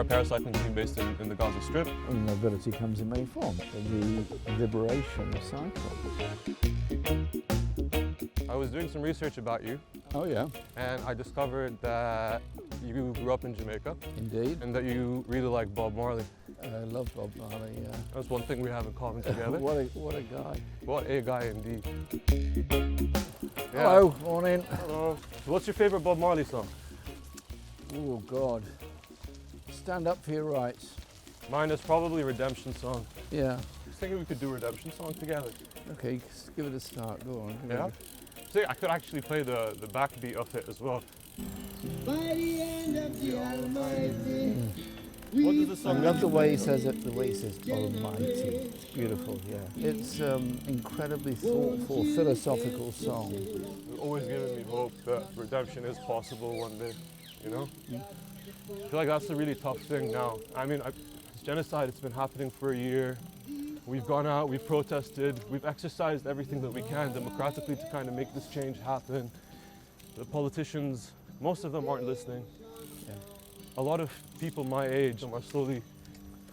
a paracycling team based in the Gaza Strip. And mobility comes in many forms. The liberation of cycling. I was doing some research about you. Oh yeah. And I discovered that you grew up in Jamaica. Indeed. And that you really like Bob Marley. I love Bob Marley, yeah. That's one thing we have in common together. What a guy. What a guy indeed. Yeah. Hello, morning. Hello. So what's your favourite Bob Marley song? Oh God. Stand up for your rights. Mine is probably Redemption Song. Yeah. I was thinking we could do Redemption Song together. Okay, give it a start, go on. Yeah? See, I could actually play the backbeat of it as well. By the end of the Almighty. What does the I song love the way he says it, the way he says Almighty. It's beautiful, yeah. It's incredibly thoughtful, philosophical song. It's always given me hope that redemption is possible one day, you know? I feel like that's a really tough thing now. I mean, it's genocide, it's been happening for a year. We've gone out, we've protested, we've exercised everything that we can democratically to kind of make this change happen. The politicians, most of them aren't listening. Yeah. A lot of people my age are slowly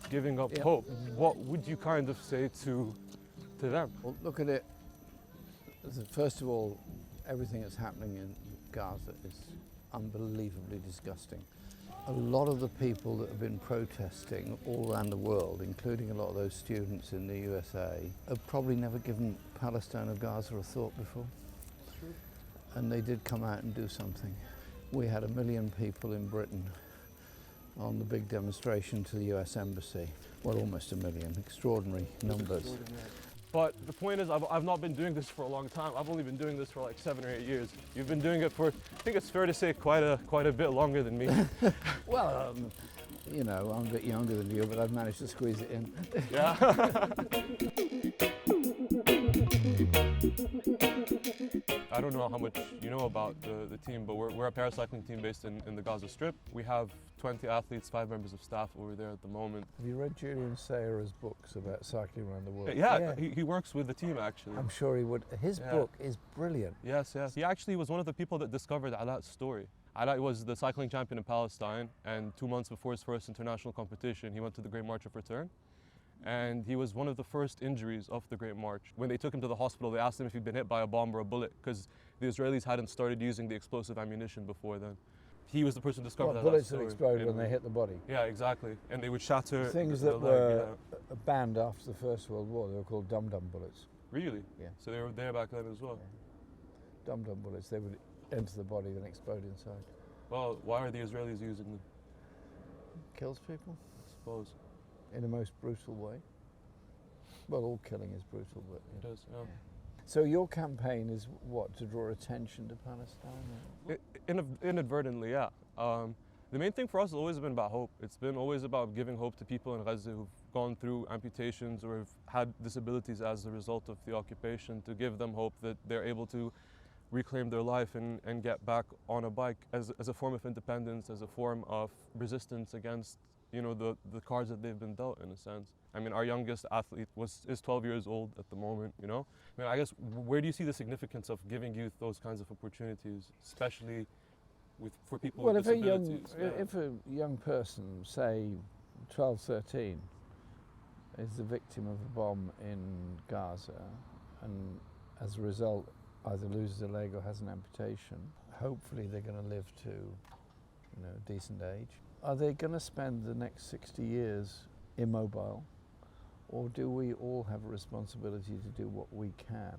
giving up hope. What would you kind of say to them? Well, look at it. First of all, everything that's happening in Gaza is unbelievably disgusting. A lot of the people that have been protesting all around the world, including a lot of those students in the USA, have probably never given Palestine or Gaza a thought before. True. And they did come out and do something. We had 1 million people in Britain on the big demonstration to the US Embassy. Well, almost 1 million, extraordinary numbers. But the point is, I've not been doing this for a long time. I've only been doing this for like 7 or 8 years. You've been doing it for, I think it's fair to say, quite a bit longer than me. Well, you know, I'm a bit younger than you, but I've managed to squeeze it in. Yeah. I don't know how much you know about the team, but we're a paracycling team based in the Gaza Strip. We have 20 athletes, 5 members of staff over there at the moment. Have you read Julian Sayerer's books about cycling around the world? Yeah. He works with the team actually. I'm sure he would. His book is brilliant. Yes. He actually was one of the people that discovered Alaa's story. Alaa was the cycling champion in Palestine, and 2 months before his first international competition, he went to the Great March of Return. And he was one of the first injuries of the Great March. When they took him to the hospital, they asked him if he'd been hit by a bomb or a bullet, because the Israelis hadn't started using the explosive ammunition before then. He was the person who discovered that bullets story. that explode when they hit the body. Yeah, exactly. And they would shatter Things the that leg, were banned after the First World War, they were called dum-dum bullets. Really? Yeah. So they were there back then as well? Yeah. Dum-dum bullets, they would enter the body and explode inside. Well, why are the Israelis using them? Kills people. I suppose. In the most brutal way. Well, all killing is brutal, but... It is, yeah. So your campaign is what, to draw attention to Palestine? Inadvertently, yeah. The main thing for us has always been about hope. It's been always about giving hope to people in Gaza who've gone through amputations or have had disabilities as a result of the occupation, to give them hope that they're able to reclaim their life and get back on a bike as a form of independence, as a form of resistance against, you know, the cards that they've been dealt, in a sense. I mean, our youngest athlete is 12 years old at the moment, you know? I mean, I guess, where do you see the significance of giving youth those kinds of opportunities, especially for people with disabilities? If a young person, say 12, 13, is the victim of a bomb in Gaza, and as a result either loses a leg or has an amputation, hopefully they're going to live to, you know, a decent age. Are they going to spend the next 60 years immobile, or do we all have a responsibility to do what we can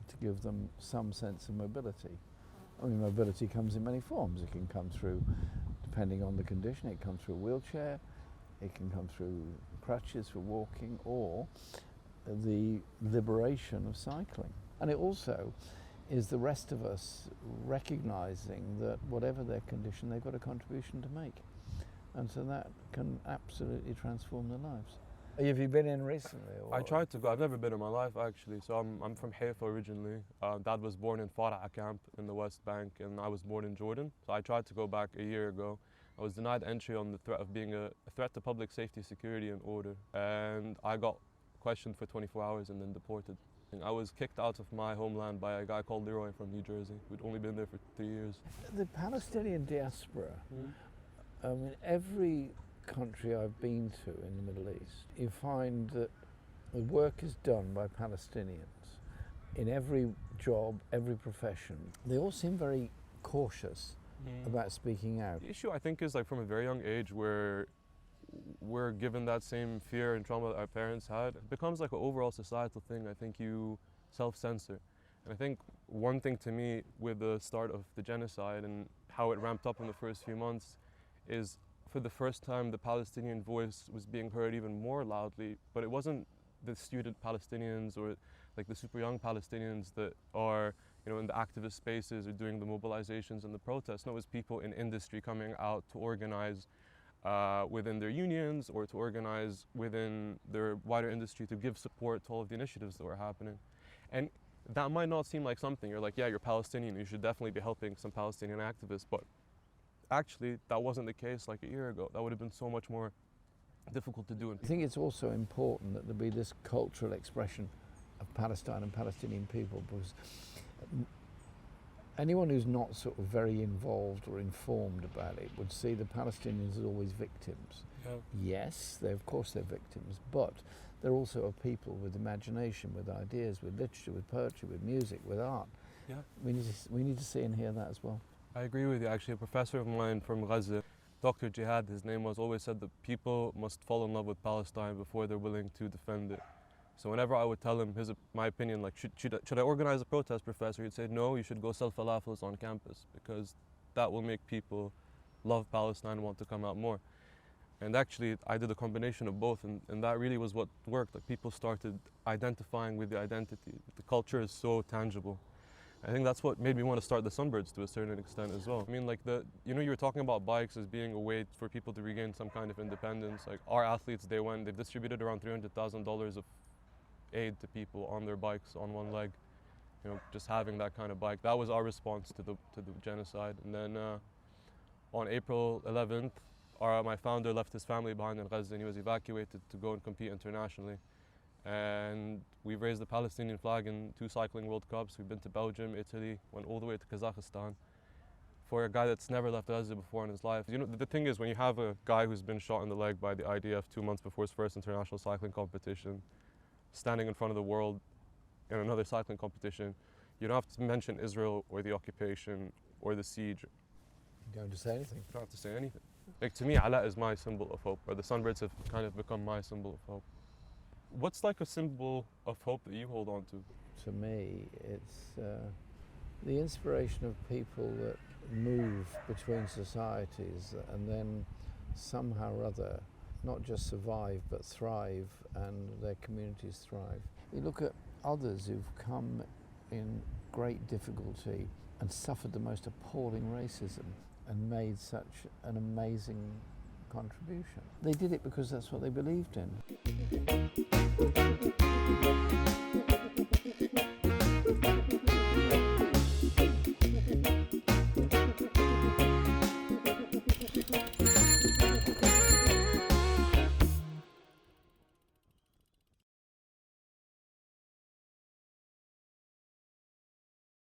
to give them some sense of mobility? I mean, mobility comes in many forms. It can come through, depending on the condition, it comes through a wheelchair, it can come through crutches for walking, or the liberation of cycling. And it also is the rest of us recognising that whatever their condition, they've got a contribution to make. And so that can absolutely transform their lives. Have you been in recently? Or? I tried to go. I've never been in my life, actually. So I'm from Haifa originally. Dad was born in Farah camp in the West Bank, and I was born in Jordan. So I tried to go back a year ago. I was denied entry on the threat of being a threat to public safety, security and order. And I got questioned for 24 hours and then deported. I was kicked out of my homeland by a guy called Leroy from New Jersey, who'd only been there for 3 years. The Palestinian diaspora, I mean, every country I've been to in the Middle East, you find that the work is done by Palestinians in every job, every profession. They all seem very cautious about speaking out. The issue, I think, is like from a very young age where we're given that same fear and trauma that our parents had. It becomes like an overall societal thing. I think you self-censor. And I think one thing to me with the start of the genocide and how it ramped up in the first few months is for the first time the Palestinian voice was being heard even more loudly, but it wasn't the student Palestinians or like the super young Palestinians that are, you know, in the activist spaces or doing the mobilizations and the protests. No, it was people in industry coming out to organize within their unions or to organize within their wider industry to give support to all of the initiatives that were happening. And that might not seem like something, you're like, yeah, you're Palestinian, you should definitely be helping some Palestinian activists, but actually that wasn't the case like a year ago. That would have been so much more difficult to do. I think it's also important that there be this cultural expression of Palestine and Palestinian people, because anyone who's not sort of very involved or informed about it would see the Palestinians as always victims. Yeah. Yes, of course they're victims, but they're also a people with imagination, with ideas, with literature, with poetry, with music, with art. Yeah. We need to see and hear that as well. I agree with you. Actually, a professor of mine from Gaza, Dr. Jihad, his name was, always said that people must fall in love with Palestine before they're willing to defend it. So whenever I would tell him my opinion, like, should I organize a protest, professor? He'd say, no, you should go sell falafels on campus, because that will make people love Palestine and want to come out more. And actually, I did a combination of both, and that really was what worked. Like, people started identifying with the identity. The culture is so tangible. I think that's what made me want to start the Sunbirds to a certain extent as well. I mean, like, you were talking about bikes as being a way for people to regain some kind of independence. Like, our athletes, they've distributed around $300,000 of aid to people on their bikes on one leg. You know, just having that kind of bike. That was our response to the genocide. And then on April 11th, my founder left his family behind in Gaza, and he was evacuated to go and compete internationally. And we've raised the Palestinian flag in 2 cycling World Cups. We've been to Belgium, Italy, went all the way to Kazakhstan. For a guy that's never left Gaza before in his life. You know, the thing is, when you have a guy who's been shot in the leg by the IDF 2 months before his first international cycling competition, standing in front of the world in another cycling competition, you don't have to mention Israel or the occupation or the siege. You don't have to say anything. You don't have to say anything. Like, to me, Alaa is my symbol of hope, or the Sunbirds have kind of become my symbol of hope. What's like a symbol of hope that you hold on to? To me, it's the inspiration of people that move between societies and then somehow or other not just survive but thrive, and their communities thrive. You look at others who've come in great difficulty and suffered the most appalling racism and made such an amazing contribution. They did it because that's what they believed in.